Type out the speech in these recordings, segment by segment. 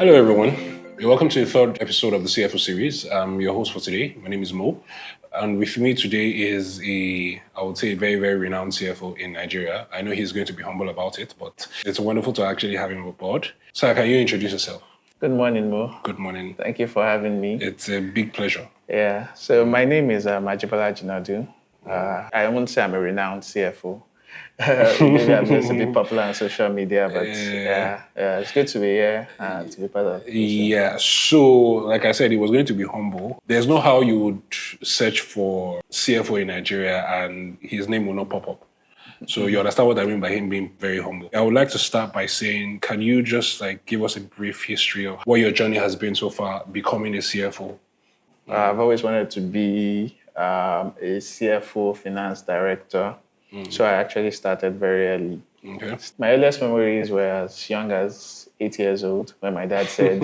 Hello, everyone. Welcome to the third episode of the CFO series. I'm your host for today. My name is Mo. And with me today is I would say, a very, very renowned CFO in Nigeria. I know he's going to be humble about it, but it's wonderful to actually have him aboard. So, can you introduce yourself? Good morning, Mo. Good morning. Thank you for having me. It's a big pleasure. Yeah, so my name is Ajibola Jinadu. I won't say I'm a renowned CFO. Maybe I'm just a bit popular on social media, but it's good to be here and to be part of this. Yeah, so like I said, it was going to be humble. There's no how you would search for CFO in Nigeria and his name will not pop up. So you understand what I mean by him being very humble. I would like to start by saying, can you just give us a brief history of what your journey has been so far becoming a CFO? I've always wanted to be a CFO finance director. So I actually started very early. Okay. My earliest memories were as young as 8 years old when my dad said,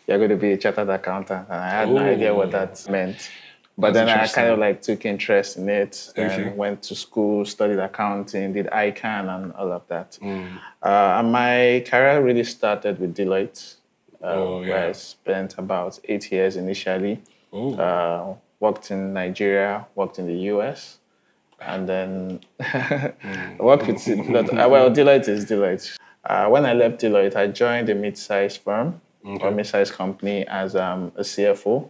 "You're going to be a chartered accountant." And I had no idea what that meant. But then I kind of took interest in it and went to school, studied accounting, did ICANN and all of that. And my career really started with Deloitte, where I spent about 8 years initially. Worked in Nigeria, worked in the US. And then worked with Deloitte is Deloitte. When I left Deloitte, I joined a mid-sized firm or mid-sized company as a CFO.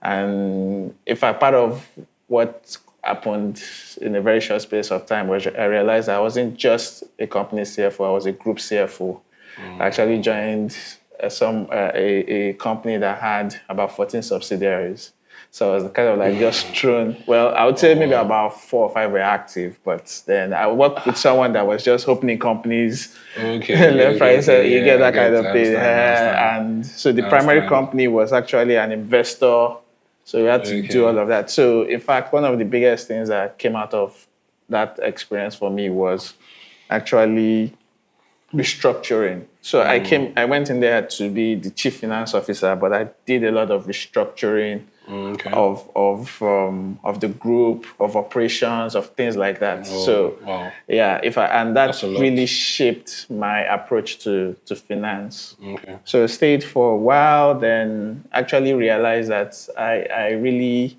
And in fact, part of what happened in a very short space of time was I realized I wasn't just a company CFO, I was a group CFO. I actually joined a company that had about 14 subsidiaries. So I was kind of just thrown. Well, I would say maybe about 4 or 5 were active, but then I worked with someone that was just opening companies. Left, right, so you get that kind of thing. And so the primary company was actually an investor. So we had to do all of that. So in fact, one of the biggest things that came out of that experience for me was actually restructuring. So I went in there to be the chief finance officer, but I did a lot of restructuring of the group, of operations, of things like that. And that really shaped my approach to finance. So I stayed for a while, then actually realized that I really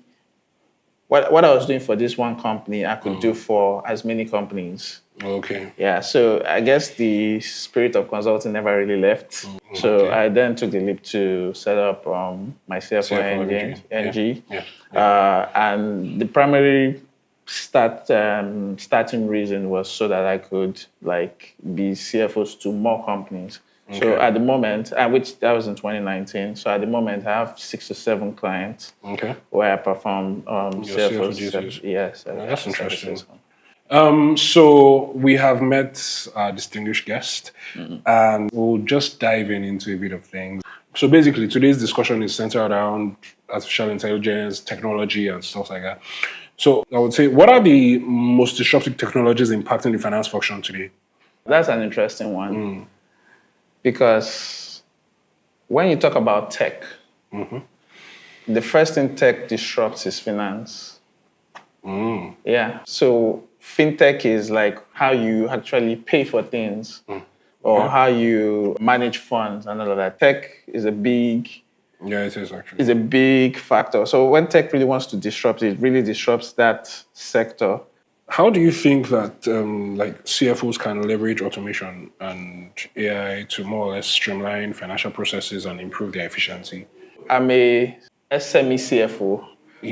what I was doing for this one company, I could do for as many companies. Yeah, so I guess the spirit of consulting never really left. So I then took the leap to set up MyCFOng. And the primary starting reason was so that I could be CFOs to more companies. So at the moment, which that was in 2019. So at the moment, I have 6 to 7 clients where I perform CFOs. Yes, that's interesting. So we have met our distinguished guest, and we'll just dive into a bit of things. So basically, today's discussion is centered around artificial intelligence, technology, and stuff like that. So I would say, what are the most disruptive technologies impacting the finance function today? That's an interesting one. Because when you talk about tech, the first thing tech disrupts is finance. Yeah. So fintech is how you actually pay for things or how you manage funds and all of that. Tech is a big... Yeah, it is actually. It's a big factor. So when tech really wants to disrupt, it really disrupts that sector. How do you think that CFOs can leverage automation and AI to more or less streamline financial processes and improve their efficiency? I'm a SME CFO,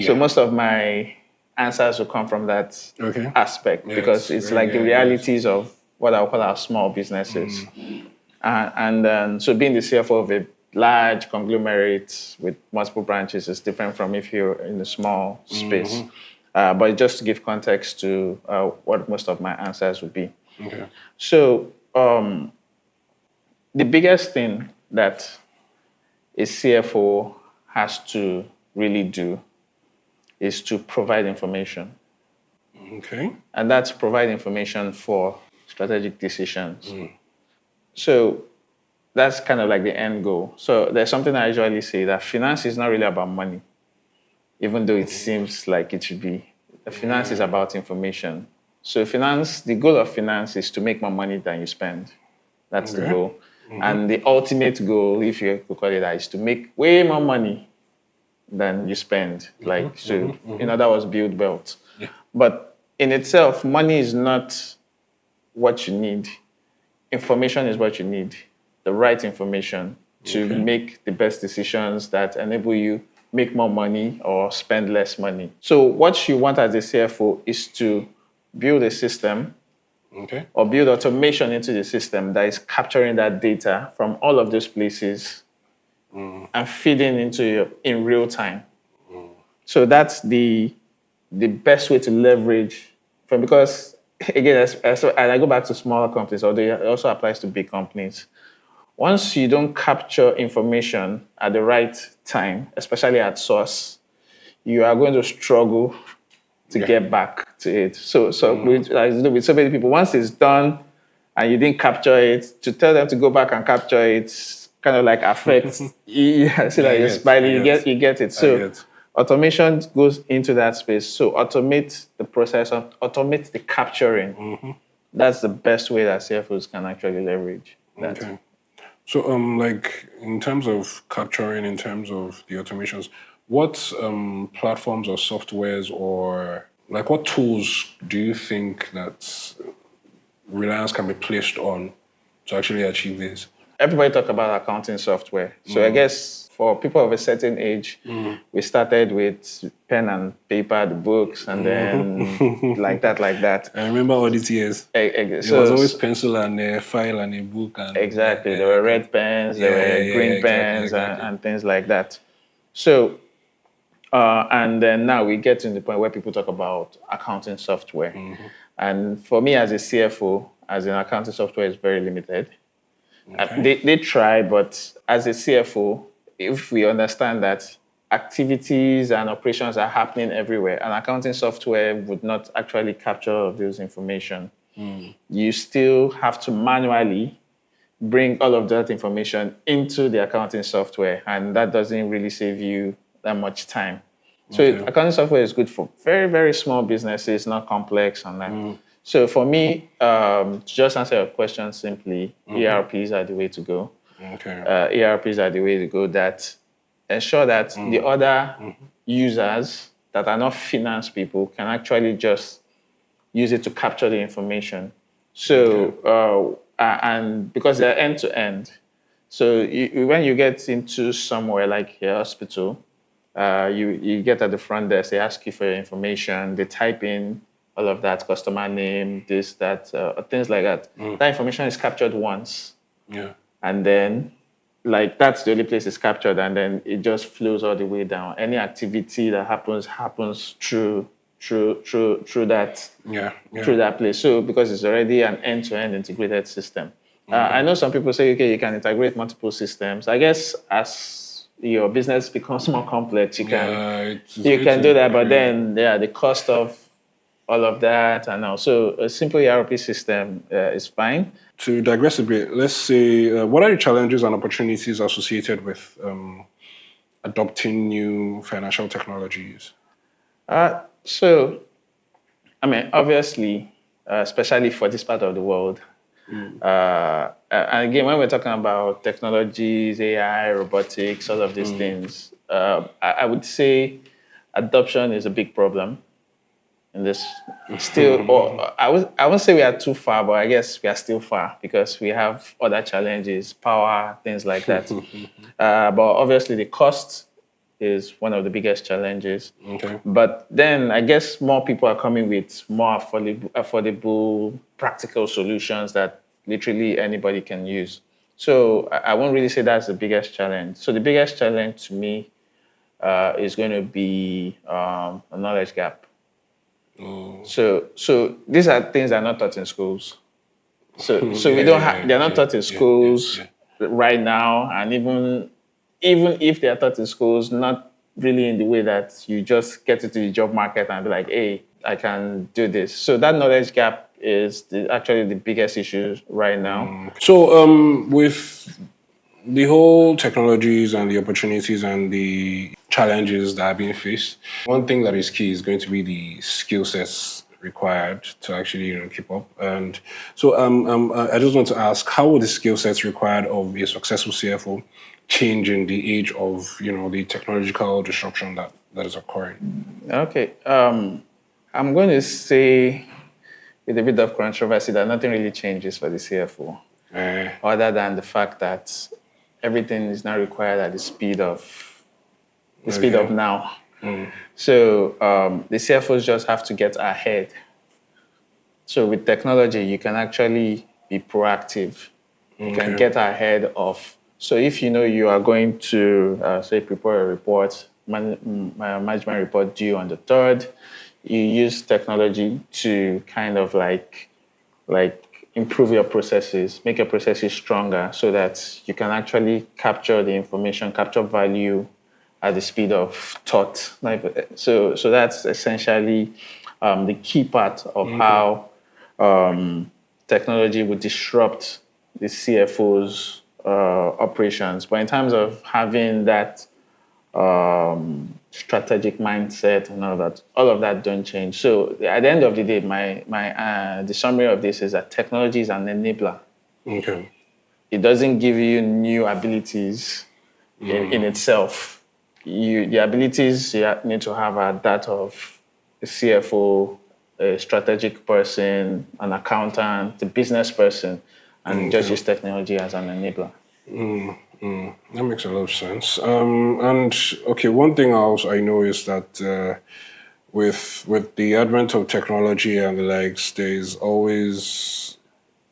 so most of my answers will come from that aspect because it's the realities of what I'll call our small businesses. So being the CFO of a large conglomerate with multiple branches is different from if you're in a small space. But just to give context to what most of my answers would be. So the biggest thing that a CFO has to really do is to provide information. And that's provide information for strategic decisions. So that's kind of the end goal. So there's something I usually say that finance is not really about money, even though it seems like it should be. Finance is about information. So the goal of finance is to make more money than you spend. That's the goal. And the ultimate goal, if you could call it that, is to make way more money than you spend. That was build wealth. Yeah. But in itself, money is not what you need. Information is what you need. The right information to make the best decisions that enable you make more money or spend less money. So what you want as a CFO is to build a system or build automation into the system that is capturing that data from all of those places and feeding into you in real time. So that's the best way to leverage because again, and I go back to smaller companies, although it also applies to big companies. Once you don't capture information at the right time, especially at source, you are going to struggle to get back to it. So with so many people, once it's done and you didn't capture it, to tell them to go back and capture it kind of like affects. You're smiling, you get it. So automation goes into that space. So automate the process, automate the capturing. That's the best way that CFOs can actually leverage that. Okay. So, like in terms of capturing, in terms of the automations, what platforms or softwares or like what tools do you think that reliance can be placed on to actually achieve this? Everybody talk about accounting software. So I guess for people of a certain age, we started with pen and paper, the books, and then like that. I remember all these years. There was always pencil and a file and a book. And exactly. There were red pens, there were green pens, and things like that. So, and then now we get to the point where people talk about accounting software. And for me as a CFO, as an accounting software is very limited. They try, but as a CFO, if we understand that activities and operations are happening everywhere, and accounting software would not actually capture all of those information, you still have to manually bring all of that information into the accounting software, and that doesn't really save you that much time. So accounting software is good for very, very small businesses, not complex and that. So for me, to just answer your question simply, ERPs are the way to go. ERPs are the way to go that ensure that the other users that are not finance people can actually just use it to capture the information. So, and because they're end to end. So when you get into somewhere like a hospital, you get at the front desk, they ask you for your information, they type in all of that, customer name, this, that, things like that. That information is captured once. And then, like, that's the only place it's captured, and then it just flows all the way down. Any activity that happens through that through that place. So because it's already an end-to-end integrated system. I know some people say, okay, you can integrate multiple systems. I guess as your business becomes more complex, you can do that, but then the cost of all of that, and also a simple ERP system is fine. To digress a bit, let's say, what are the challenges and opportunities associated with adopting new financial technologies? So, I mean, obviously, especially for this part of the world, and again, when we're talking about technologies, AI, robotics, all of these things, I would say adoption is a big problem. And this still, or I won't say we are too far, but I guess we are still far because we have other challenges, power, things like that. But obviously the cost is one of the biggest challenges. But then I guess more people are coming with more affordable, practical solutions that literally anybody can use. So I won't really say that's the biggest challenge. So the biggest challenge to me is going to be a knowledge gap. So these are things that are not taught in schools. So we don't have, they're not taught in schools right now, and even if they are taught in schools, not really in the way that you just get into the job market and be like, hey, I can do this. So that knowledge gap is actually the biggest issue right now. So with the whole technologies and the opportunities and the challenges that are being faced, one thing that is key is going to be the skill sets required to actually keep up. And so I just want to ask, how will the skill sets required of a successful CFO change in the age of the technological disruption that is occurring? Okay. I'm going to say with a bit of controversy that nothing really changes for the CFO, other than the fact that everything is now required at the speed of now. So the CFOs just have to get ahead. So with technology, you can actually be proactive. You can get ahead of. So if you are going to say prepare a report, management report due on the 3rd, you use technology to kind of like improve your processes, make your processes stronger so that you can actually capture the information, capture value at the speed of thought. So that's essentially the key part of how technology would disrupt the CFO's operations. But in terms of having that strategic mindset and all of that don't change. So at the end of the day, the summary of this is that technology is an enabler. Okay. It doesn't give you new abilities in itself. The abilities you need to have are that of a CFO, a strategic person, an accountant, a business person, and just use technology as an enabler. That makes a lot of sense. And okay, one thing else I know is that with the advent of technology and the likes, there is always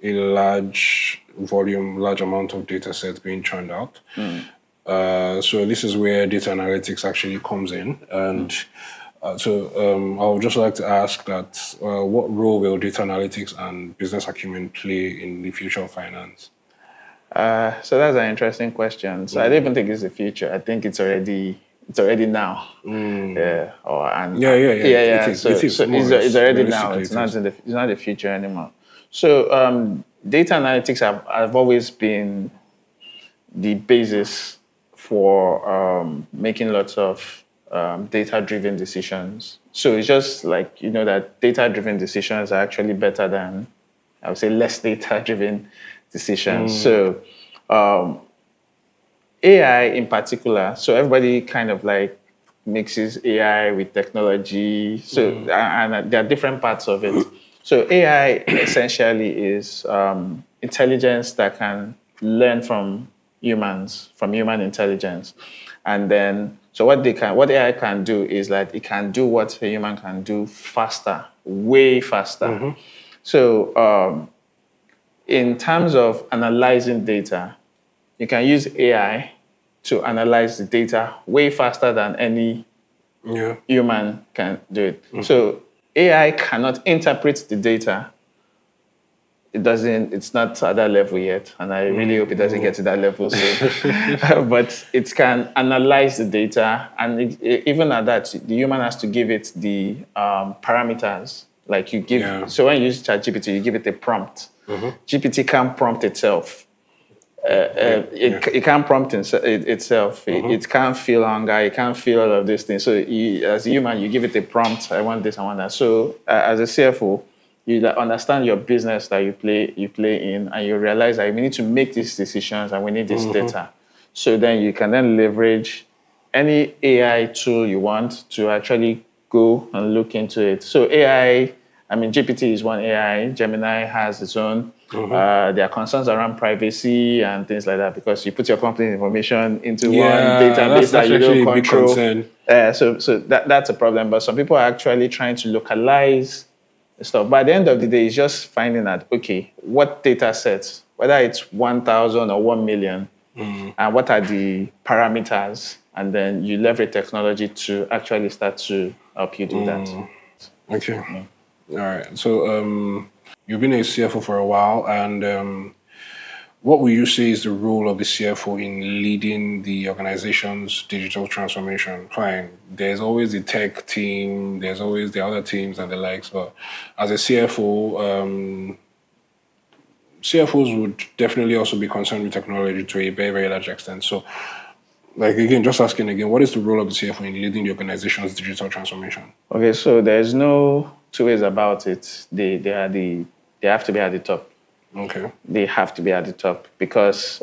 a large amount of data sets being churned out. So this is where data analytics actually comes in. And so I would just like to ask that what role will data analytics and business acumen play in the future of finance? So that's an interesting question. So I don't even think it's the future. I think it's already now. Yeah. Yeah. It is. It's already now. It's not the future anymore. So data analytics have always been the basis for making lots of data-driven decisions. So it's just like that data-driven decisions are actually better than, I would say, less data-driven decisions. So AI in particular, so everybody kind of like mixes AI with technology. So and there are different parts of it. So AI essentially is intelligence that can learn from humans, from human intelligence. And then so what AI can do is that it can do what a human can do faster, way faster. So in terms of analyzing data, you can use AI to analyze the data way faster than any human can do it. So AI cannot interpret the data. It's not at that level yet, and I really hope it doesn't get to that level soon. But it can analyze the data, and even at that, the human has to give it the parameters. Like you give, so when you use ChatGPT, you give it a prompt. GPT can't prompt itself. It can't prompt itself. It can't feel hunger. It can't feel all of these things. So as a human, you give it a prompt. I want this. I want that. So as a CFO, you understand your business that you play in, and you realize that we need to make these decisions and we need this data. So then you can then leverage any AI tool you want to actually go and look into it. So AI, GPT is one AI. Gemini has its own. There are concerns around privacy and things like that because you put your company information into one database that you don't control. So that's a problem. But some people are actually trying to localize stuff. But at the end of the day, it's just finding out, okay, what data sets, whether it's 1,000 or 1 million, and what are the parameters, and then you leverage technology to actually start to help you do that. Okay. All right. So you've been a CFO for a while, and what would you say is the role of the CFO in leading the organization's digital transformation? Fine, there's always the tech team, there's always the other teams and the likes, but as a CFO, CFOs would definitely also be concerned with technology to a very, very large extent. So Like again, just asking again, what is the role of the CFO in leading the organization's digital transformation? Okay, so there's no two ways about it. They have to be at the top. Okay. They have to be at the top because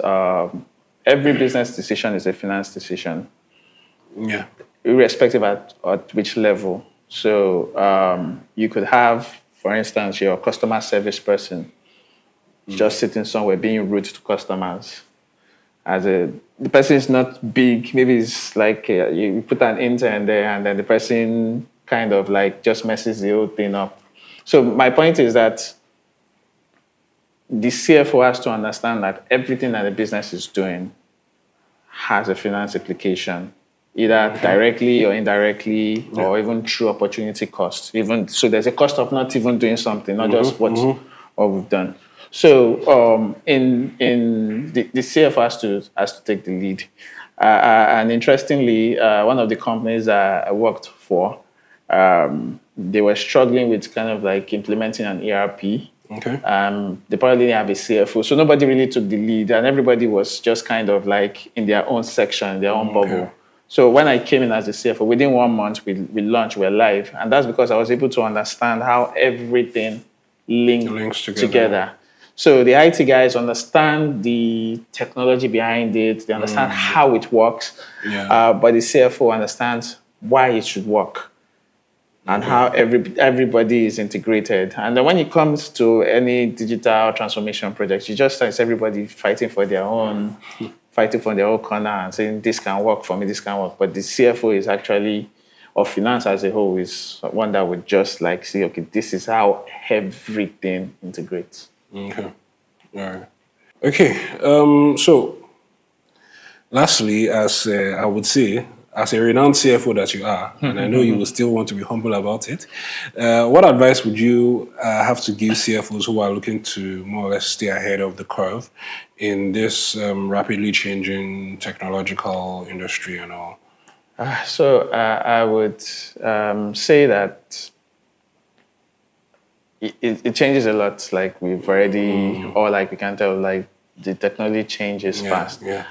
every business decision is a finance decision. Yeah. Irrespective at which level. So you could have, for instance, your customer service person just sitting somewhere being rude to customers. The person is not big. Maybe it's like you put an intern there, and then the person kind of like just messes the whole thing up. So my point is that the CFO has to understand that everything that the business is doing has a finance implication, either directly or indirectly, or even through opportunity cost. Even so, there's a cost of not even doing something, not just what we've done. So, in the CFO has to take the lead. And interestingly, one of the companies I worked for, they were struggling with kind of like implementing an ERP. Okay. They probably didn't have a CFO, so nobody really took the lead, and everybody was just kind of like in their own section, their own bubble. So when I came in as a CFO, within 1 month, we launched, we're live, and that's because I was able to understand how everything links together. So the IT guys understand the technology behind it, they understand how it works, but the CFO understands why it should work and how everybody is integrated. And then when it comes to any digital transformation projects, you just see everybody fighting for their own, fighting for their own corner and saying, this can work for me, this can work. But the CFO is actually, or finance as a whole, is one that would just like say, okay, this is how everything integrates. Okay. All right. Okay. So, lastly, as I would say, as a renowned CFO that you are, and I know you will still want to be humble about it, what advice would you have to give CFOs who are looking to more or less stay ahead of the curve in this rapidly changing technological industry and all? So I would say that it changes a lot. Like we've already, or like we can tell, like the technology changes fast. Yeah.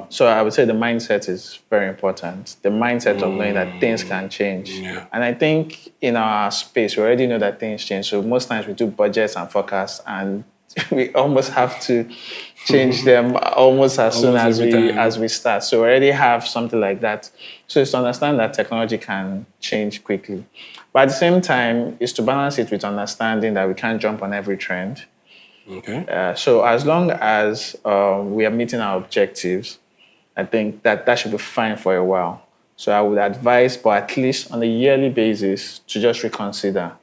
So I would say the mindset is very important. The mindset of knowing that things can change. Yeah. And I think in our space, we already know that things change. So most times we do budgets and forecasts, and we almost have to change them almost as soon as we start. So we already have something like that. So it's to understand that technology can change quickly. But at the same time, it's to balance it with understanding that we can't jump on every trend. Okay. So as long as we are meeting our objectives, I think that should be fine for a while. So I would advise, but at least on a yearly basis, to just reconsider.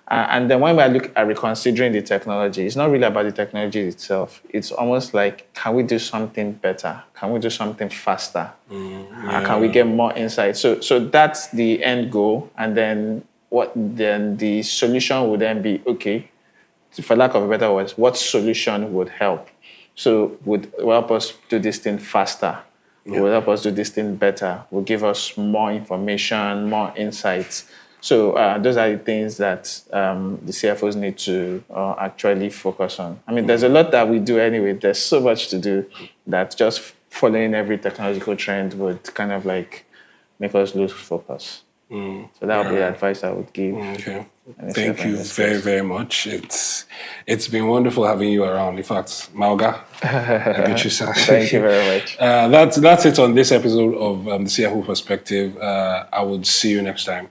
And then when we look at reconsidering the technology, it's not really about the technology itself. It's almost like, can we do something better? Can we do something faster? Can we get more insight? So that's the end goal. And then the solution would then be, okay, for lack of a better words, what solution would help? So would help us do this thing faster, would help us do this thing better, will give us more information, more insights. So those are the things that the CFOs need to actually focus on. I mean, there's a lot that we do anyway. There's so much to do that just following every technological trend would kind of like make us lose focus. So that would be the advice I would give. Okay. Thank you very, very much. It's been wonderful having you around. In fact, Mauga, thank you very much. That's it on this episode of the CFO Perspective. I will see you next time.